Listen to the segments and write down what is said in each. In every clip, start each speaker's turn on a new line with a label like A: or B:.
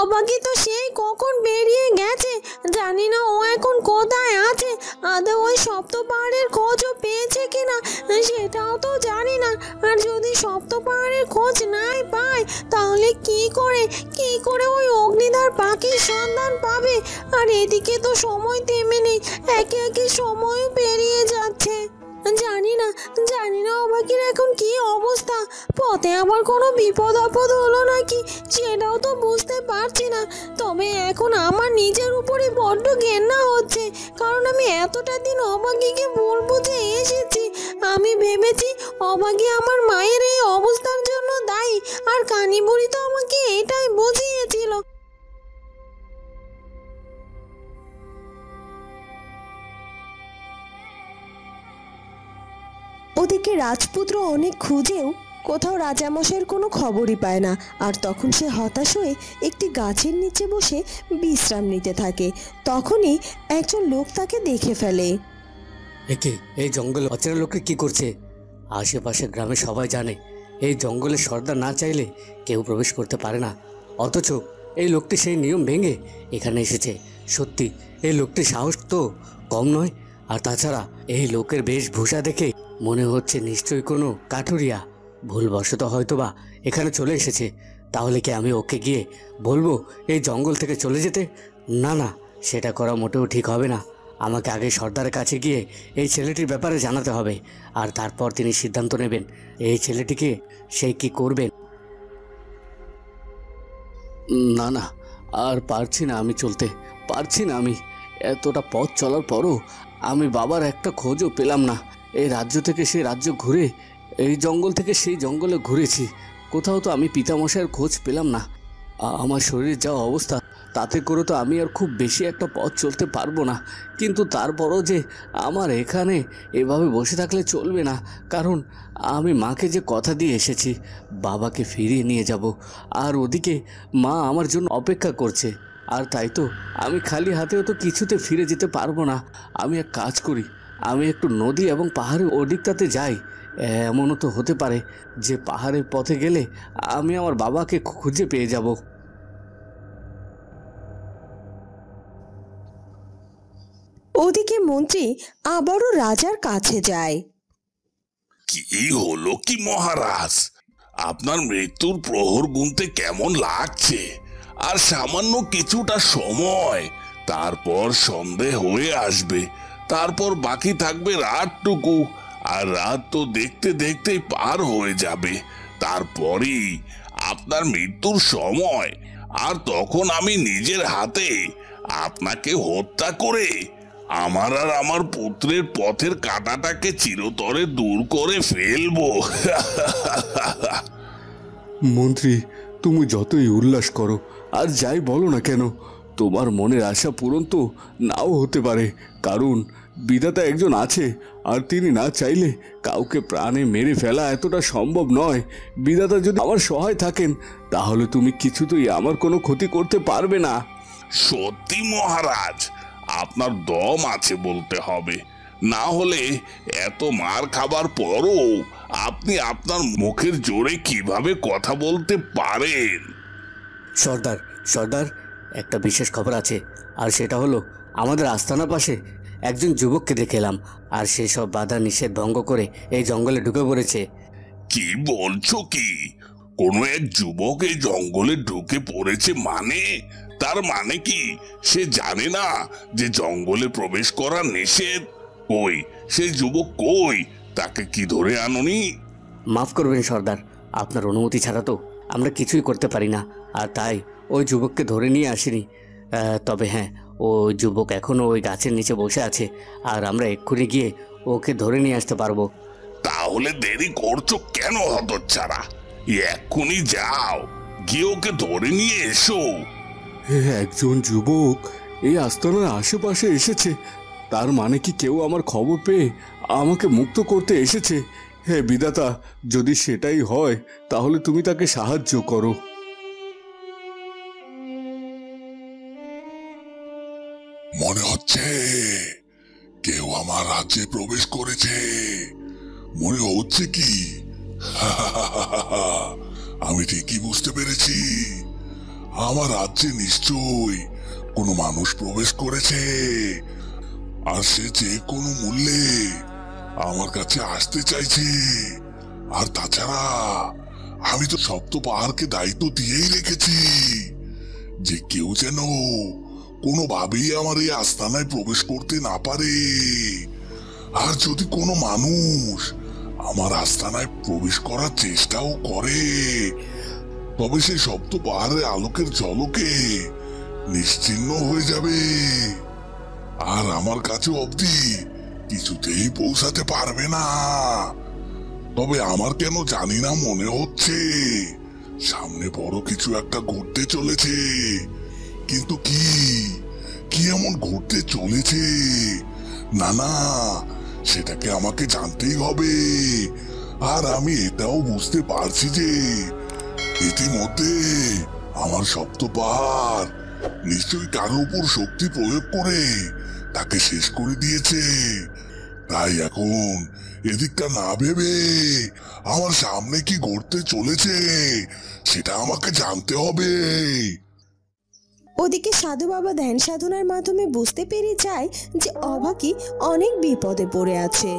A: অবাকি তো সেই কখন বেরিয়ে গেছে, জানি না ও এখন কোথায় আছে। আদৌ ওই সপ্ত পাহাড়ের খোঁজও পেয়েছে কিনা সেটাও তো জানি না। আর যদি সপ্ত পাহাড়ের খোঁজ নাই পায় তাহলে কি করে ওই অগ্নিধার পাখির সন্ধান পাবে? আর এদিকে তো সময় থেমে নেই, একে একে সময়ও পেরিয়ে যাচ্ছে। জানি না অবাকির এখন কি অবস্থা। পথে আবার কোনো বিপদ আপদ হলো নাকি সেটাও তো বুঝতে পারছি না। তবে এখন আমার নিজের উপরে বড্ড ঘেন্না হচ্ছে, কারণ আমি এতটা দিন অবাকিকে ভুল বুঝে এসেছি। আমি ভেবেছি অবাকি আমার মায়ের এই অবস্থার জন্য দায়ী, আর কানি বুড়ি তো আমাকে এটাই বুঝিয়েছিল।
B: ওদিকে রাজপুত্র অনেক খুঁজেও কোথাও রাজামশাইয়ের কোনো খবরই পায় না। আর তখন সে হতাশ হয়ে একটি গাছের নিচে বসে বিশ্রাম নিতে থাকে। তখনই একজন লোক তাকে দেখে ফেলে।
C: একে এই জঙ্গলে অচেনা লোকে কি করছে? আশেপাশে গ্রামে সবাই জানে এই জঙ্গলে সর্দার না চাইলে কেউ প্রবেশ করতে পারে না, অথচ এই লোকটি সেই নিয়ম ভেঙে এখানে এসেছে। সত্যি এই লোকটির সাহস তো কম নয়। আর তাছাড়া এই লোকের বেশভূষা দেখে মনে হচ্ছে নিশ্চয়ই কোনো কাঠুরিয়া ভুলবশত হয়তোবা এখানে চলে এসেছে। তাহলে কি আমি ওকে গিয়ে বলবো এই জঙ্গল থেকে চলে যেতে? না না, সেটা করা মোটেও ঠিক হবে না। আমাকে আগে সর্দারের কাছে গিয়ে এই ছেলেটির ব্যাপারে জানাতে হবে, আর তারপর তিনি সিদ্ধান্ত নেবেন এই ছেলেটিকে সে কি করবেন। না না, আর পারছি না, আমি চলতে পারছি না। আমি এতটা পথ চলার পরও আমি বাবার একটা খোঁজও পেলাম না। এই রাজ্য থেকে সেই রাজ্য ঘুরে, এই জঙ্গল থেকে সেই জঙ্গলে ঘুরেছি, কোথাও তো আমি পিতামশাইয়ের খোঁজ পেলাম না। আমার শরীরের যা অবস্থা তাতে করে তো আমি আর খুব বেশি একটা পথ চলতে পারবো না। কিন্তু তারপরও যে আমার এখানে এভাবে বসে থাকলে চলবে না, কারণ আমি মাকে যে কথা দিয়ে এসেছি বাবাকে ফিরিয়ে নিয়ে যাব, আর ওদিকে মা আমার জন্য অপেক্ষা করছে। আর তাই তো আমি খালি হাতেও তো কিছুতে ফিরে যেতে পারবো না। আমি এক কাজ করি, আমি একটু নদী এবং পাহাড়ের ওদিকটাতে যাই। এমনও তো হতে পারে যে পাহাড়ের পথে গেলে আমি আমার বাবাকে খুঁজে পেয়ে যাব।
B: ওদিকে মন্ত্রী আবারও রাজার কাছে যায়।
D: কি হলো কি মহারাজ, আপনার মৃত্যুর প্রহর গুনতে কেমন লাগছে? আর সামান্য কিছুটা সময়, তারপর সন্ধে হয়ে আসবে, তারপর বাকি থাকবে রাতটুকু। আর রাত তো দেখতে দেখতেই পার হয়ে যাবে, তারপরেই আপনার মৃত্যুর সময়। আর তখন আমি নিজের হাতে আপনাকে হত্যা করে আমার আর আমার পুত্রের পথের কাঁটাটাকে চিরতরে দূর করে ফেলবো।
C: মন্ত্রী, তুমি যতই উল্লাস করো আর যাই বলো না কেন, তোমার মনের আশা পূরণ তো নাও হতে পারে। কারণ বিধাতা একজন আছে, আর তিনি না চাইলে কাউকে প্রাণে মেরে ফেলা এতটা সম্ভব নয়। বিধাতা যদি আমার সহায় থাকেন তাহলে তুমি কিছুতেই আমার কোনো ক্ষতি করতে পারবে না।
D: সত্যি মহারাজ, আপনার দম আছে বলতে হবে, না হলে এত মার খাবার পরও আপনি আপনার মুখের জোরে কিভাবে কথা বলতে পারেন?
C: সর্দার সর্দার, একটা বিশেষ খবর আছে, আর সেটা হলো আমাদের আস্তানার পাশে একজন যুবককে দেখে এলাম, আর সে সব বাধা নিষেধ ভঙ্গ করে এই জঙ্গলে ঢুকে পড়েছে।
D: কি বলছো কি? কোনো এক যুবক এই জঙ্গলে ঢুকে পড়েছে মানে? তার মানে কি সে জানে না যে জঙ্গলে প্রবেশ করা নিষেধ? কই সেই যুবক কই? তাকে কি ধরে আনোনি?
C: মাফ করবেন সর্দার, আপনার অনুমতি ছাড়া তো আমরা কিছুই করতে পারি না, আর তাই ওই যুবককে ধরে নিয়ে আসিনি। তবে হ্যাঁ, ওই যুবক এখনও ওই গাছের নিচে বসে আছে, আর আমরা এক্ষুনি গিয়ে ওকে ধরে নিয়ে আসতে পারবো।
D: তাহলে দেরি করছো কেন হতচ্ছাড়া? এক্ষুনি যাও, গিয়ে ওকে ধরে নিয়ে এসো।
C: একজন যুবক এই আস্তানার আশেপাশে এসেছে, তার মানে কি কেউ আমার খবর পেয়ে আমাকে মুক্ত করতে এসেছে? হে বিধাতা, যদি সেটাই হয় তাহলে তুমি তাকে সাহায্য করো।
D: মনে হচ্ছে কেউ আমার রাজ্যে প্রবেশ করেছে। মনে হচ্ছে কি? আমি ঠিকই বুঝতে পেরেছি, আমার রাজ্যে নিশ্চয়ই কোনো মানুষ প্রবেশ করেছে, আর সে যে কোনো মূল্যে আমার কাছে আসতে চাইছে। আর তাছাড়া আমি তো সপ্ত পাহাড়কে দায়িত্ব দিয়েই রেখেছি যে কেউ যেন কোনোভাবেই আমার এই আস্তানায় প্রবেশ করতে না পারে। আর যদি কোনো মানুষ আমার আস্তানায় প্রবেশ করার চেষ্টাও করে, তবে সে সপ্ত পাহাড়ের আলোকের ঝলকে নিশ্চিহ্ন হয়ে যাবে, আর আমার কাছে অবধি কিছুতেই পৌঁছাতে পারবে না। তবে আমার কেন জানি না মনে হচ্ছে সামনে বড় কিছু একটা ঘটতে চলেছে। কিন্তু কি কি এমন ঘটতে চলেছে? না না, সেটাকে আমাকে জানতেই হবে। আর আমি এটাও বুঝতে পারছি যে ইতিমধ্যে আমার সপ্ত পাহাড় নিশ্চয়ই কারোর উপর শক্তি প্রয়োগ করে তাকে শেষ করে দিয়েছে। তাই এখন এদিকটা না ভেবে আমার সামনে কি ঘটতে চলেছে সেটা আমাকে জানতে হবে।
B: ওদিকে সাধু বাবা ধ্যান সাধনার মাধ্যমে বুঝতে পেরে যায় যে অভাগী অনেক বিপদে পড়ে আছে।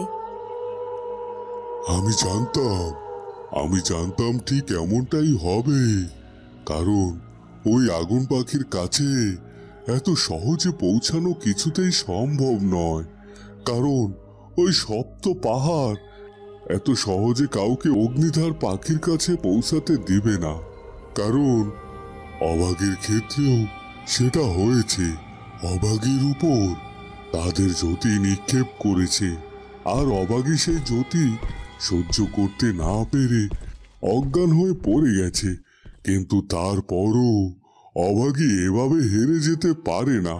E: আমি জানতাম ঠিক এমনটাই হবে, কারণ ওই আগুন পাখির কাছে এত সহজে পৌঁছানো কিছুতেই সম্ভব নয়। কারণ ওই সপ্ত পাহাড় এত সহজে কাউকে অগ্নিধার পাখির কাছে পৌঁছাতে দিবে না। কারণ অভাগীর ক্ষেত্রেও সেটা হয়েছে। অভাগীর উপর তাদের জ্যোতি নিক্ষেপ করেছে, আর অভাগী সেই জ্যোতি সহ্য করতে না পেরে অজ্ঞান হয়ে পড়ে গেছে। কিন্তু তারপরও অভাগী এভাবে হেরে যেতে পারে না।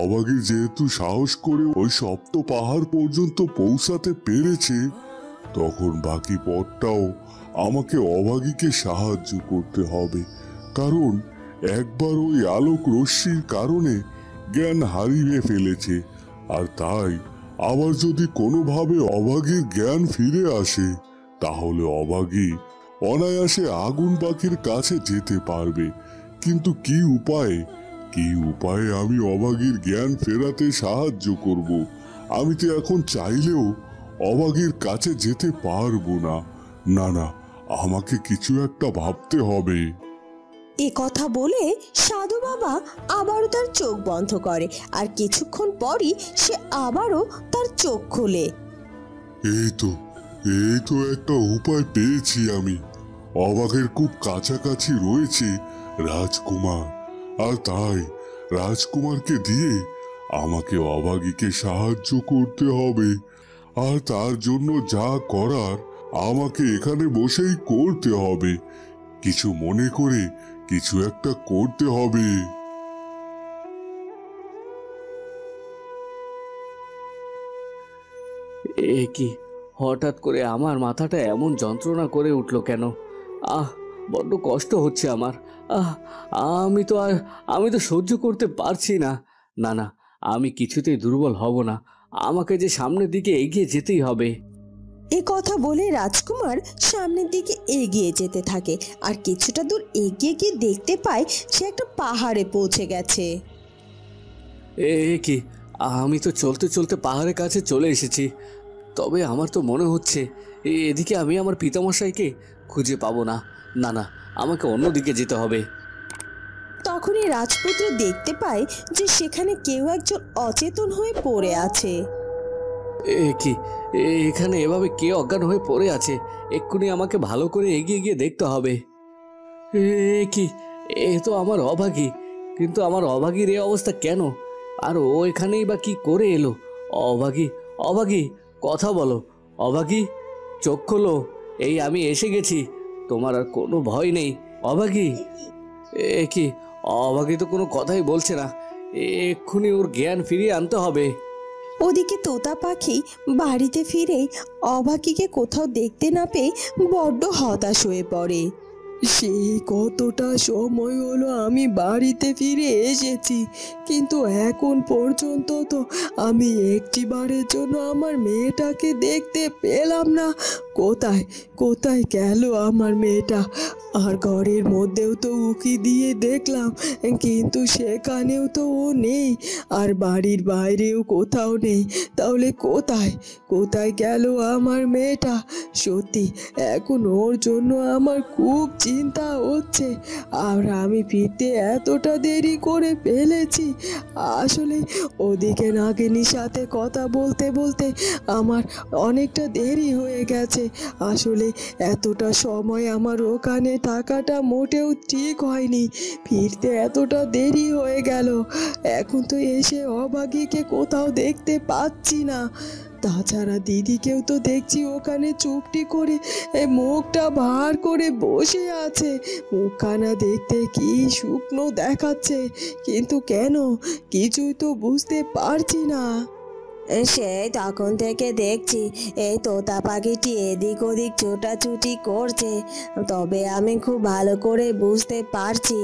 E: অভাগী যেহেতু সাহস করে ওই সপ্ত পাহাড় পর্যন্ত পৌঁছাতে পেরেছে, তখন বাকি পথটাও আমাকে অভাগীকে সাহায্য করতে হবে। কারণ একবার ওই আলোক রশ্মির কারণে জ্ঞান হারিয়ে ফেলেছে, আর তাই আবার যদি কোনোভাবে অভাগীর জ্ঞান ফিরে আসে, তাহলে অভাগী অনায়াসে আগুন পাখির কাছে যেতে পারবে। কিন্তু কি উপায়ে আমি অভাগীর জ্ঞান ফেরাতে সাহায্য করব? আমি তো এখন চাইলেও অভাগীর কাছে যেতে পারবো না। না না, আমাকে কিছু একটা ভাবতে হবে।
B: এ কথা বলে সাধু বাবা আবারও তার চোখ বন্ধ করে, আর কিছুক্ষণ পরই সে আবারও তার চোখ খোলে।
E: এই তো একটা উপায় পেয়েছি আমি। অবাকের খুব কাছাকাছি রয়েছে রাজকুমার, আর তাই রাজকুমারকে দিয়ে আমাকে অভাগীকে সাহায্য করতে হবে। আর তার জন্য যা করার আমাকে এখানে বসেই করতে হবে। কিছু মনে করে কিছু একটা করতে হবে।
C: এ কি, হঠাৎ করে আমার মাথাটা এমন যন্ত্রণা করে উঠলো কেন? বড্ড কষ্ট হচ্ছে আমার। আমি তো সহ্য করতে পারছি না। না না, আমি কিছুতেই দুর্বল হব না। আমাকে যে সামনের দিকে এগিয়ে যেতেই হবে।
B: এ কথা বলে রাজকুমার সামনের দিকে এগিয়ে যেতে থাকে, আর কিছুটা দূর এগিয়ে গিয়ে দেখতে পায় সে একটা পাহাড়ে পৌঁছে গেছে।
C: এ কি, আমি তো চলতে চলতে পাহাড়ের কাছে চলে এসেছি। তবে আমার তো মনে হচ্ছে এদিকে আমি আমার পিতামশাইকে খুঁজে পাবো না। না না, আমাকে অন্যদিকে যেতে হবে।
B: তখনই রাজপুত্র দেখতে পায় যে সেখানে কেউ একজন অচেতন হয়ে পড়ে আছে।
C: এ কি, এখানে এভাবে কে অজ্ঞান হয়ে পড়ে আছে? এক্ষুনি আমাকে ভালো করে এগিয়ে গিয়ে দেখতে হবে। এ কি, এ তো আমার অভাগী। কিন্তু আমার অভাগীর এই অবস্থা কেন? আর ও এখানেই বা কি করে এলো? অভাগী, কথা বলো। অভাগী, চোখ খোলো। এই আমি এসে গেছি, তোমার আর কোনো ভয় নেই। অভাগী, এ কি, অভাগী তো কোনো কথাই বলছে না। এক্ষুনি ওর জ্ঞান ফিরিয়ে আনতে হবে।
B: ওদিকে তোতা পাখি বাড়িতে ফিরে অভাগীকে কোথাও দেখতে না পেয়ে বড্ড হতাশ হয়ে পড়ে। সেই কতটা সময় হলো আমি বাড়িতে ফিরে এসেছি, কিন্তু এখন পর্যন্ত তো আমি একটিবারের জন্য আমার মেয়েটাকে দেখতে পেলাম না। কোথায় কোথায় গেল আমার মেয়েটা? আর ঘরের মধ্যেও তো উকি দিয়ে দেখলাম, কিন্তু সেখানেও তো ও নেই, আর বাড়ির বাইরেও কোথাও নেই। তাহলে কোথায় কোথায় গেল আমার মেয়েটা? সত্যি এখন ওর জন্য আমার খুব চিন্তা হচ্ছে। আর আমি ফিরতে এতটা দেরি করে ফেলেছি। আসলে ওদিকে নাগিনীর সাথে কথা বলতে বলতে আমার অনেকটা দেরি হয়ে গেছে। আসলে এতটা সময় আমার ওখানে থাকাটা মোটেও ঠিক হয়নি, ফিরতে এতটা দেরি হয়ে গেল। এখন তো এসে অভাগীকে কোথাও দেখতে পাচ্ছি না। তাছাড়া দিদিকেও তো দেখছি ওখানে চুপটি করে মুখটা ভার করে বসে আছে। মুখখানা দেখতে কি শুকনো দেখাচ্ছে, কিন্তু কেন কিছুই তো বুঝতে পারছি না।
A: সেই তখন থেকে দেখছি এই তোতা পাখিটি এদিক ওদিক ছোটাছুটি করছে, তবে আমি খুব ভালো করে বুঝতে পারছি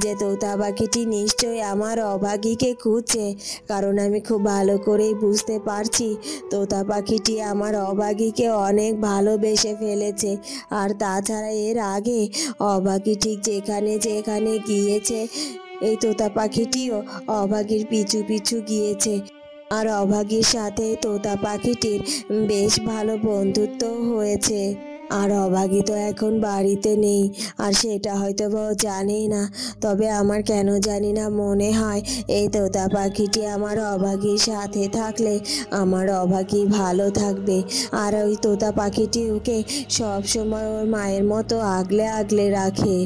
A: যে তোতা পাখিটি নিশ্চয়ই আমার অভাগীকে খুঁজছে, কারণ আমি খুব ভালো করেই বুঝতে পারছি তোতা পাখিটি আমার অভাগীকে অনেক ভালোবেসে ফেলেছে। আর তাছাড়া এর আগে অভাগী ঠিক যেখানে যেখানে গিয়েছে এই তোতা পাখিটিও অভাগীর পিছু পিছু গিয়েছে। আর অভাগীর সাথে তোতা পাখিটির বেশ ভালো বন্ধুত্ব হয়েছে। আর অভাগী তো এখন বাড়িতে নেই, আর সেটা হয়তো বা ও জানেই না। তবে আমার কেন জানি না মনে হয় এই তোতা পাখিটি আমার অভাগীর সাথে থাকলে আমার অভাগী ভালো থাকবে। আর ওই তোতা পাখিটি ওকে সবসময় ওর মায়ের মতো আগলে আগলে রাখে।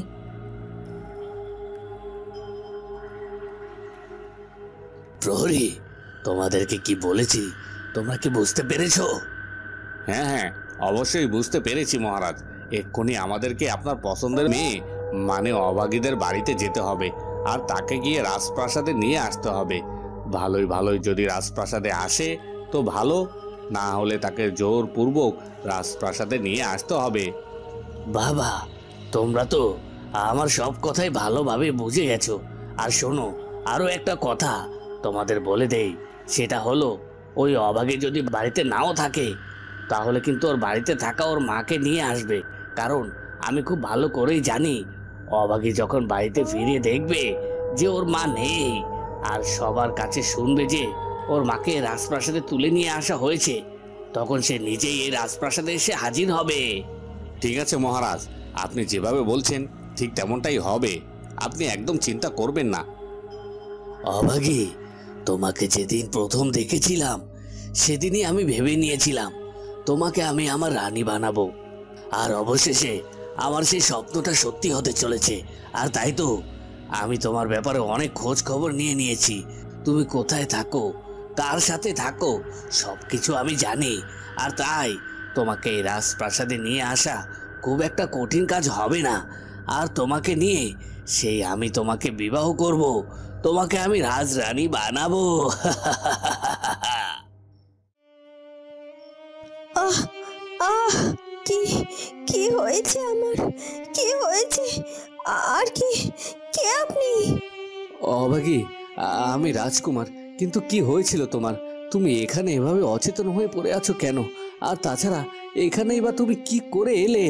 C: প্রহরী, তোমাদেরকে কি বলেছি তোমরা কি বুঝতে পেরেছো?
F: হ্যাঁ হ্যাঁ, অবশ্যই বুঝতে পেরেছি মহারাজ। এক্ষুনি আমাদেরকে আপনার পছন্দের মেয়ে মানে অভাগীদের বাড়িতে যেতে হবে, আর তাকে গিয়ে রাজপ্রাসাদে নিয়ে আসতে হবে। ভালোই ভালোই যদি রাজপ্রাসাদে আসে তো ভালো, না হলে তাকে জোরপূর্বক রাজপ্রাসাদে নিয়ে আসতে হবে।
C: বাবা, তোমরা তো আমার সব কথাই ভালোভাবে বুঝে গেছো। আর শোনো, আরো একটা কথা তোমাদের বলে দেই, সেটা হলো ওই অভাগী যদি বাড়িতে নাও থাকে তাহলে কিন্তু ওর বাড়িতে থাকা ওর মাকে নিয়ে আসবে, কারণ আমি খুব ভালো করেই জানি অভাগী যখন বাড়িতে ফিরে দেখবে যে ওর মা নেই, আর সবার কাছে শুনবে যে ওর মাকে রাজপ্রাসাদে তুলে নিয়ে আসা হয়েছে, তখন সে নিজেই এই রাজপ্রাসাদে এসে হাজির হবে।
F: ঠিক আছে মহারাজ, আপনি যেভাবে বলছেন ঠিক তেমনটাই হবে, আপনি একদম চিন্তা করবেন না।
C: অভাগী, তোমাকে যেদিন প্রথম দেখেছিলাম সেদিনই আমি ভেবে নিয়েছিলাম তোমাকে আমি আমার রানী বানাবো, আর অবশেষে আমার সেই স্বপ্নটা সত্যি হতে চলেছে। আর তাই তো আমি তোমার ব্যাপারে অনেক খোঁজ খবর নিয়ে নিয়েছি। তুমি কোথায় থাকো, কার সাথে থাকো, সবকিছু আমি জানি। আর তাই তোমাকে এই রাজপ্রাসাদে নিয়ে আসা খুব একটা কঠিন কাজ হবে না। আর তোমাকে নিয়ে সেই আমি তোমাকে বিবাহ করব, তোমাকে আমি রাজরানী বানাবো।
A: আহ আহ কি কি হয়েছে আমার? কি হয়েছে? আর কি? কে আপনি?
C: অভাগী, আমি রাজকুমার। কিন্তু কি হয়েছিল তোমার? তুমি এখানে এভাবে অচেতন হয়ে পড়ে আছো কেন? আর তাছাড়া এখানেই বা তুমি কি করে এলে?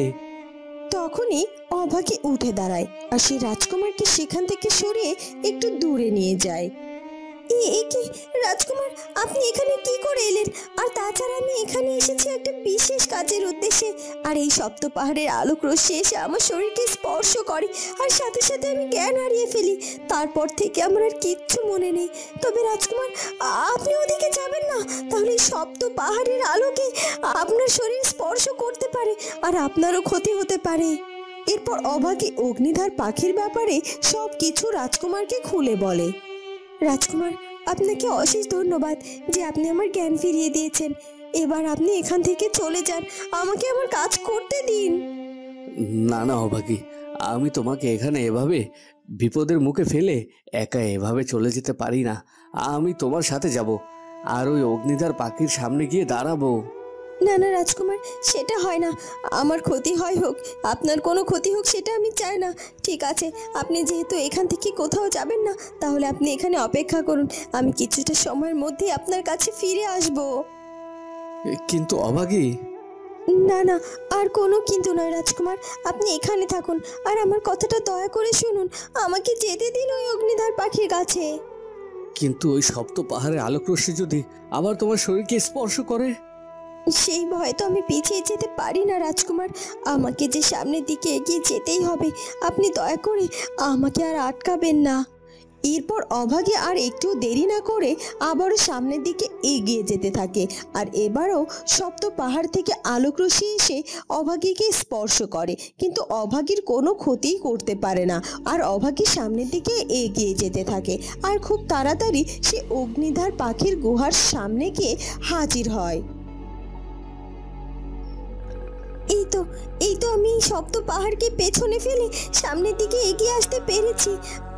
B: তখনই অভাগী উঠে দাঁড়ায় আর সে রাজকুমারকে সেখান থেকে সরিয়ে একটু দূরে নিয়ে যায়।
A: এ কি রাজকুমার, আপনি এখানে কি করে এলেন? আর তাছাড়া আমি এখানে এসেছি একটা বিশেষ কাজের উদ্দেশ্যে। আর এই সপ্ত পাহাড়ের আলোক রশ্মি এসে আমার শরীরকে স্পর্শ করে, আর সাথে সাথে আমি জ্ঞান হারিয়ে ফেলি। তারপর থেকে আমার আর কিচ্ছু মনে নেই। তবে রাজকুমার, আপনি ওদিকে যাবেন না, তাহলে এই সপ্ত পাহাড়ের আলোকে আপনার শরীর স্পর্শ করতে পারে, আর আপনারও ক্ষতি হতে পারে।
B: এরপর অভাগী অগ্নিধার পাখির ব্যাপারে সব কিছু রাজকুমারকে খুলে বলে।
A: রাজকুমার, আপনাকে অশেষ ধন্যবাদ যে আপনি আমার জ্ঞান ফিরিয়ে দিয়েছেন। এবার আপনি এখান থেকে চলে যান, আমাকে আমার কাজ করতে দিন।
C: না না অভাগী, আমি তোমাকে এখানে এভাবে বিপদের মুখে ফেলে একা এভাবে চলে যেতে পারি না। আমি তোমার সাথে যাব, আর ওই অগ্নিধার পাখির সামনে গিয়ে দাঁড়াবো।
B: না না রাজকুমার, সেটা হয় না। আমার ক্ষতি হয় হোক, আপনার কোনো ক্ষতি হোক সেটা আমি চাই না। ঠিক আছে, আপনি যেহেতু এখান থেকে কোথাও যাবেন না, তাহলে আপনি এখানে অপেক্ষা করুন। আমি কিছুটা সময়ের মধ্যেই আপনার কাছে ফিরে আসব।
C: কিন্তু অভাগী।
B: না না, আর কোনো কিন্তু নয় রাজকুমার, আপনি এখানে থাকুন আর আমার কথাটা দয়া করে শুনুন। আমাকে যেতে দিন ওই অগ্নিধার পাখির কাছে।
C: কিন্তু ওই সপ্ত পাহাড়ের আলোক রশ্মি যদি আবার তোমার শরীরকে স্পর্শ করে?
B: সেই ভয় তো আমি পিছিয়ে যেতে পারি না রাজকুমার। আমাকে যে সামনের দিকে এগিয়ে যেতেই হবে। আপনি দয়া করে আমাকে আর আটকাবেন না। এরপর অভাগী আর একটু দেরি না করে আবারও সামনের দিকে এগিয়ে যেতে থাকে। আর এবারও সপ্ত পাহাড় থেকে আলোক রশ্মি এসে অভাগীকে স্পর্শ করে, কিন্তু অভাগীর কোনো ক্ষতিই করতে পারে না। আর অভাগী সামনের দিকে এগিয়ে যেতে থাকে আর খুব তাড়াতাড়ি সে অগ্নিধার পাখির গুহার সামনে গিয়ে হাজির হয়। এই তো আমি সপ্ত পাহাড়কে পেছনে ফেলে সামনের দিকে এগিয়ে আসতে পেরেছি।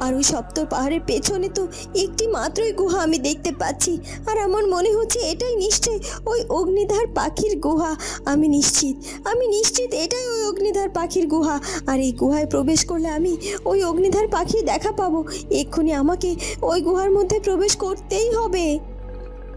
B: আর ওই সপ্ত পাহাড়ের পেছনে তো একটি মাত্রই গুহা আমি দেখতে পাচ্ছি। আর আমার মনে হচ্ছে এটাই নিশ্চয় ওই অগ্নিধার পাখির গুহা। আমি নিশ্চিত এটাই ওই অগ্নিধার পাখির গুহা। আর এই গুহায় প্রবেশ করলে আমি ওই অগ্নিধার পাখির দেখা পাবো। এক্ষুনি আমাকে ওই গুহার মধ্যে প্রবেশ করতেই হবে।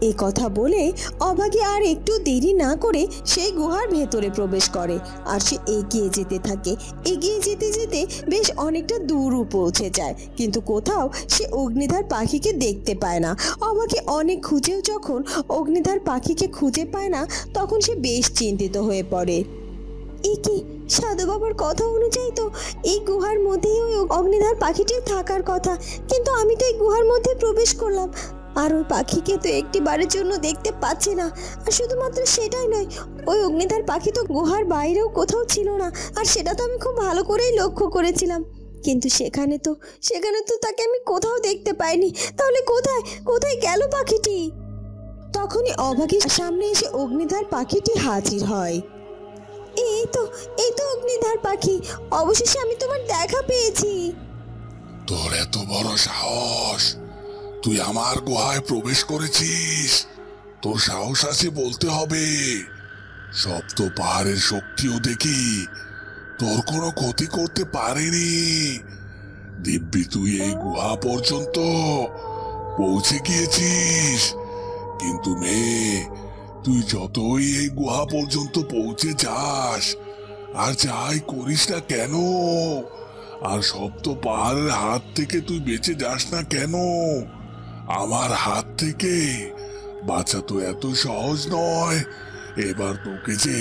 B: এই কথা বলে অভাগী আর একটু দেরি না করে সেই গুহার ভেতরে প্রবেশ করে। আর সে এগিয়ে যেতে থাকে। এগিয়ে যেতে যেতে বেশ অনেকটা দূরও পৌঁছে যায়, কিন্তু কোথাও সে অগ্নিধার পাখিকে দেখতে পায় না। অভাগী অনেক খুঁজেও যখন অগ্নিধার পাখিকে খুঁজে পায় না, তখন সে বেশ চিন্তিত হয়ে পড়ে। কি সাধু বাবার কথা অনুযায়ী তো এই গুহার মধ্যেই ওই অগ্নিধার পাখিটি থাকার কথা, কিন্তু আমি তো এই গুহার মধ্যে প্রবেশ করলাম আর ওই পাখিকে তো একটি বারের জন্য দেখতে পাচ্ছি না। আর শুধুমাত্র সেটাই নয়, ওই অগ্নিধার পাখি তো গুহার বাইরেও কোথাও ছিল না। আর সেটা তো আমি খুব ভালো করেই লক্ষ্য করেছিলাম, কিন্তু সেখানে তো তাকে আমি কোথাও দেখতে পাইনি। তাহলে কোথায় গেল পাখিটি? তখনই অভাগীর সামনে এসে অগ্নিধার পাখিটি হাজির হয়। এই তো অগ্নিধার পাখি, অবশেষে আমি তোমার দেখা পেয়েছি।
D: তোর এত বড় সাহস, তুই আমার গুহায় প্রবেশ করেছিস? তোর সাহস আছে বলতে হবে। সপ্ত পাহাড়ের শক্তিও দেখি তোর কোনো ক্ষতি করতে পারেনি। দিব্যি তুই এই গুহা পর্যন্ত পৌঁছে গিয়েছিস, কিন্তু মেয়ে, তুই যতই এই গুহা পর্যন্ত পৌঁছে যাস আর যাই করিস না কেন, আর সপ্ত পাহাড়ের হাত থেকে তুই বেঁচে যাস না কেন, আমার হাত থেকে বাঁচা তো এত সহজ নয়। এবার তোকে যে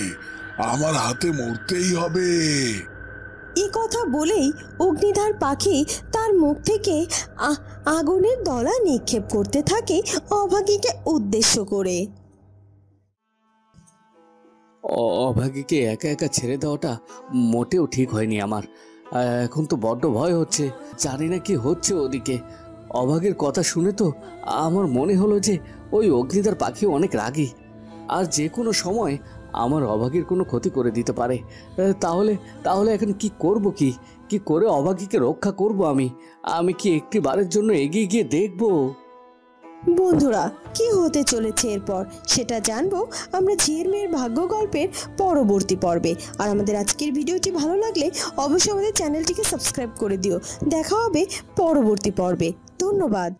D: আমার হাতে মরতেই হবে।
B: এই কথা বলেই অগ্নিধার পাখি তার মুখ থেকে আগুনের দলা নিক্ষেপ করতে থাকে অভাগীকে উদ্দেশ্য করে।
C: অভাগীকে একা একা ছেড়ে দেওয়াটা মোটেও ঠিক হয়নি আমার। এখন তো বড্ড ভয় হচ্ছে, জানি না কি হচ্ছে ওদিকে। অভাগীর কথা শুনে তো আমার মনে হলো যে ওই অগ্নিধার পাখি অনেক রাগী, আর যে কোনো সময় আমার অভাগীর কোনো ক্ষতি করে দিতে পারে। তাহলে এখন কি করব? কি করে অভাগীকে রক্ষা করব? আমি কি একটি বারের জন্য এগিয়ে গিয়ে দেখব?
B: বন্ধুরা, কি হতে চলেছে এরপর সেটা জানবো আমরা ঝিয়ের মেয়ের ভাগ্য গল্পের পরবর্তী পর্বে। আর আমাদের আজকের ভিডিওটি ভালো লাগলে অবশ্যই আমাদের চ্যানেলটিকে সাবস্ক্রাইব করে দিও। দেখা হবে পরবর্তী পর্বে। ধন্যবাদ।